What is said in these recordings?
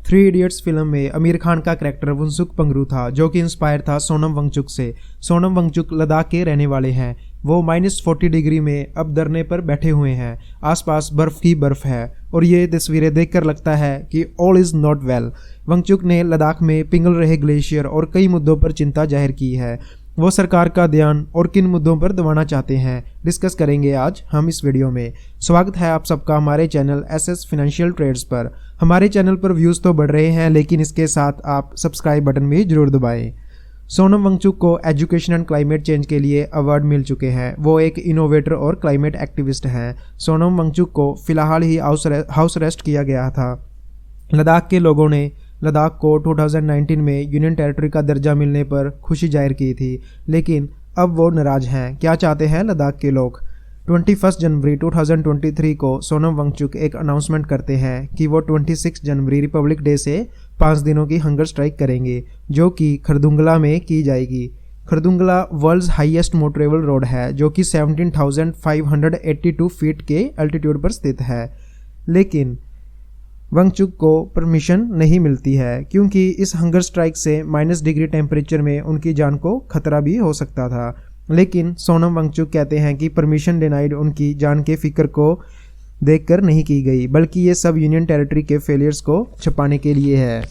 Three idiots film में आमिर खान का character वंगचुक पंगरू था, जो कि इंस्पायर था सोनम वांगचुक से। सोनम वांगचुक लद्दाख के रहने वाले हैं। वो -40 डिग्री में अब धरने पर बैठे हुए हैं। आसपास बर्फ की बर्फ है और ये तस्वीरें देखकर लगता है कि all is not well. Wangchuk ने लद्दाख में पिघल रहे ग्लेशियर और कई मुद्दों पर चिंता जाहिर की है। वो सरकार का ध्यान और किन मुद्दों पर दबाना चाहते हैं, डिस्कस करेंगे आज हम इस वीडियो में। स्वागत है आप सबका हमारे चैनल एसएस फाइनेंशियल ट्रेड्स पर। हमारे चैनल पर व्यूज़ तो बढ़ रहे हैं, लेकिन इसके साथ आप सब्सक्राइब बटन भी जरूर दबाएं। सोनम वांगचुक को एजुकेशन एंड क्लाइमेट चेंज के लिए अवार्ड मिल चुके हैं। वो एक इनोवेटर और क्लाइमेट एक्टिविस्ट हैं। सोनम वांगचुक को फिलहाल ही हाउस अरेस्ट किया गया था। लद्दाख के लोगों ने लद्दाख को 2019 में यूनियन टेरिटरी का दर्जा मिलने पर खुशी जाहिर की थी, लेकिन अब वो नाराज हैं। क्या चाहते हैं लद्दाख के लोग? 21 जनवरी 2023 को सोनम वांगचुक एक अनाउंसमेंट करते हैं कि वो 26 जनवरी रिपब्लिक डे से 5 दिनों की हंगर स्ट्राइक करेंगे, जो कि खरदुंगला में की जाएगी। Khardungla world's highest motorable road है, जो कि 17,582 फीट के एल्टीट्यूड पर स्थित है। लेकिन वांगचुक को परमिशन नहीं मिलती है, क्योंकि इस हंगर स्ट्राइक से -डिग्री टेम्परेचर में उनकी जान को खतरा भी हो सकता था। लेकिन सोनम वांगचुक कहते हैं कि परमिशन डिनाइड उनकी जान के फिक्र को देखकर नहीं की गई, बल्कि ये सब यूनियन टेरिटरी के फेलियर्स को छुपाने के लिए है।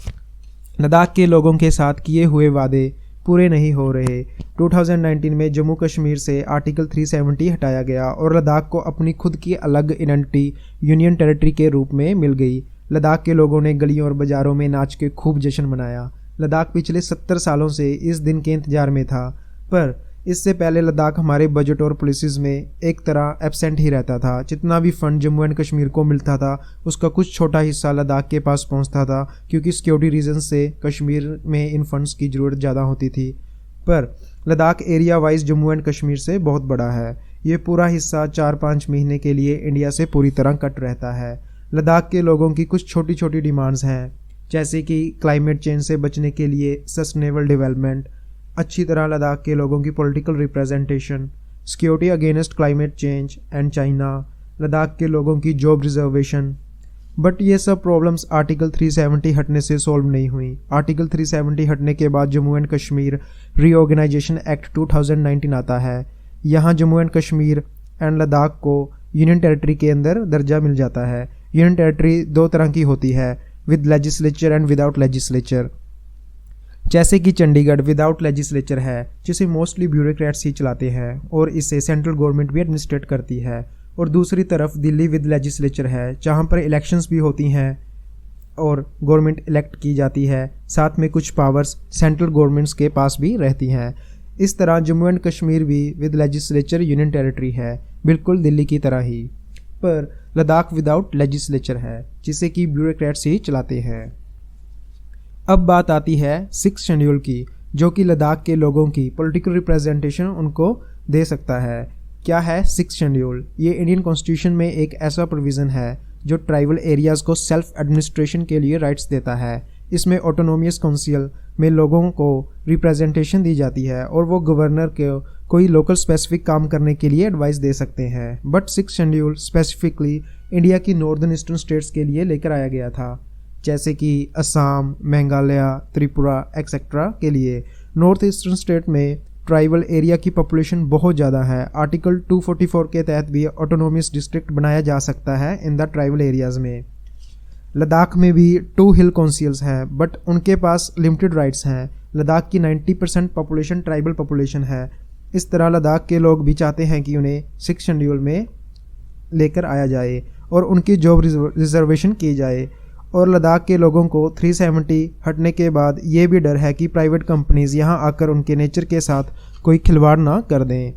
लद्दाख के लोगों के साथ किए हुए वादे पूरे नहीं हो रहे। 2019 में जम्मू कश्मीर से आर्टिकल 370 हटाया गया और लद्दाख को अपनी खुद की अलग आइडेंटिटी यूनियन टेरिटरी के रूप में मिल गई। लद्दाख के लोगों ने गलियों और बाजारों में नाच के खूब जश्न मनाया। लद्दाख पिछले 70 सालों से इस दिन के इंतजार में था, पर इससे पहले लद्दाख हमारे बजट और पॉलिसीज़ में एक तरह एब्सेंट ही रहता था। जितना भी फंड जम्मू एंड कश्मीर को मिलता था, उसका कुछ छोटा हिस्सा लद्दाख के पास पहुंचता था, क्योंकि सिक्योरिटी रीजन से कश्मीर में इन फंड्स की ज़रूरत ज़्यादा होती थी। पर Ladakh area wise Jammu and Kashmir से बहुत बड़ा है। ये पूरा हिस्सा 4-5 महीने के लिए इंडिया से पूरी तरह कट रहता है। लद्दाख के लोगों की कुछ छोटी छोटी डिमांड्स हैं, जैसे कि क्लाइमेट चेंज से बचने के लिए सस्टेनेबल डेवलपमेंट, अच्छी तरह लद्दाख के लोगों की political representation, security against climate change and China, Ladakh के लोगों की जॉब रिजर्वेशन। बट ये सब प्रॉब्लम्स आर्टिकल 370 हटने से सॉल्व नहीं हुई। आर्टिकल 370 हटने के बाद Jammu and Kashmir reorganisation act 2019 आता है। यहाँ जम्मू एंड कश्मीर एंड लद्दाख को यूनियन टेरिटरी के अंदर दर्जा मिल जाता है। यूनियन टेरिटरी दो तरह की होती है, with legislature and without legislature. जैसे कि चंडीगढ़ विदाउट लेजिस्लेचर है, जिसे मोस्टली ब्यूरोक्रेट्स ही चलाते हैं और इसे सेंट्रल गवर्नमेंट भी एडमिनिस्ट्रेट करती है। और दूसरी तरफ दिल्ली विद लेजिस्लेचर है, जहाँ पर इलेक्शंस भी होती हैं और गवर्नमेंट इलेक्ट की जाती है। साथ में कुछ पावर्स सेंट्रल गवर्नमेंट्स के पास भी रहती हैं। इस तरह जम्मू एंड कश्मीर भी विद लेजिस्लेचर यूनियन टेरिटरी है, बिल्कुल दिल्ली की तरह ही। पर लद्दाख विदाउट लेजिस्लेचर है, जिसे कि ब्यूरोक्रेट्स ही चलाते हैं। अब बात आती है 6 शेड्यूल की, जो कि लद्दाख के लोगों की पॉलिटिकल रिप्रेजेंटेशन उनको दे सकता है। क्या है 6 शेड्यूल? ये इंडियन कॉन्स्टिट्यूशन में एक ऐसा प्रोविज़न है जो ट्राइबल एरियाज़ को सेल्फ एडमिनिस्ट्रेशन के लिए राइट्स देता है। इसमें ऑटोनोमियस काउंसिल में लोगों को रिप्रेजेंटेशन दी जाती है और वो गवर्नर को कोई लोकल स्पेसिफिक काम करने के लिए एडवाइस दे सकते हैं। बट 6 शेड्यूल स्पेसिफिकली इंडिया की नॉर्दर्न ईस्टर्न स्टेट्स के लिए लेकर आया गया था, जैसे कि असम, मेघालय, त्रिपुरा एक्सेट्रा के लिए। नॉर्थ ईस्टर्न स्टेट में ट्राइबल एरिया की पॉपुलेशन बहुत ज़्यादा है। आर्टिकल 244 के तहत भी ऑटोनोमियस डिस्ट्रिक्ट बनाया जा सकता है इन द ट्राइबल एरियाज़ में। लद्दाख में भी 2 हिल काउंसिल्स हैं, बट उनके पास लिमिटेड राइट्स हैं। लद्दाख की 90% पॉपुलेशन ट्राइबल पॉपुलेशन है। इस तरह लद्दाख के लोग भी चाहते हैं कि उन्हें 6 शेड्यूल में लेकर आया जाए और उनकी जॉब रिजर्वेशन की जाए। और लद्दाख के लोगों को 370 हटने के बाद ये भी डर है कि प्राइवेट कंपनीज यहाँ आकर उनके नेचर के साथ कोई खिलवाड़ ना कर दें।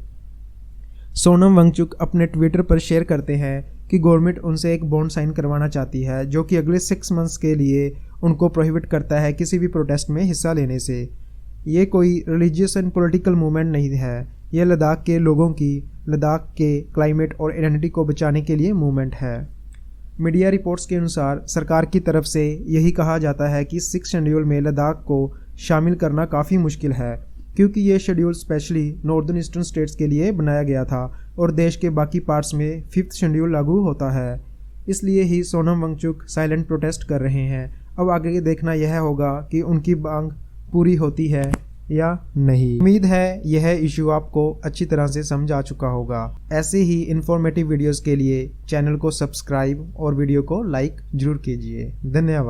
सोनम वांगचुक अपने ट्विटर पर शेयर करते हैं कि गवर्नमेंट उनसे एक बॉन्ड साइन करवाना चाहती है, जो कि अगले 6 मंथ्स के लिए उनको प्रोहिबिट करता है किसी भी प्रोटेस्ट में हिस्सा लेने से। ये कोई रिलीजियस एंड पॉलिटिकल मूवमेंट नहीं है, ये लद्दाख के लोगों की लद्दाख के क्लाइमेट और आइडेंटिटी को बचाने के लिए मूवमेंट है। मीडिया रिपोर्ट्स के अनुसार सरकार की तरफ से यही कहा जाता है कि 6 शेड्यूल में लद्दाख को शामिल करना काफ़ी मुश्किल है, क्योंकि ये schedule specially northern eastern states के लिए बनाया गया था और देश के बाकी पार्ट्स में 5th शेड्यूल लागू होता है। इसलिए ही सोनम वांगचुक साइलेंट प्रोटेस्ट कर रहे हैं। अब आगे देखना यह होगा कि उनकी मांग पूरी होती है या नहीं। उम्मीद है यह इशू आपको अच्छी तरह से समझ आ चुका होगा। ऐसे ही इंफॉर्मेटिव वीडियोस के लिए चैनल को सब्सक्राइब और वीडियो को लाइक जरूर कीजिए। धन्यवाद।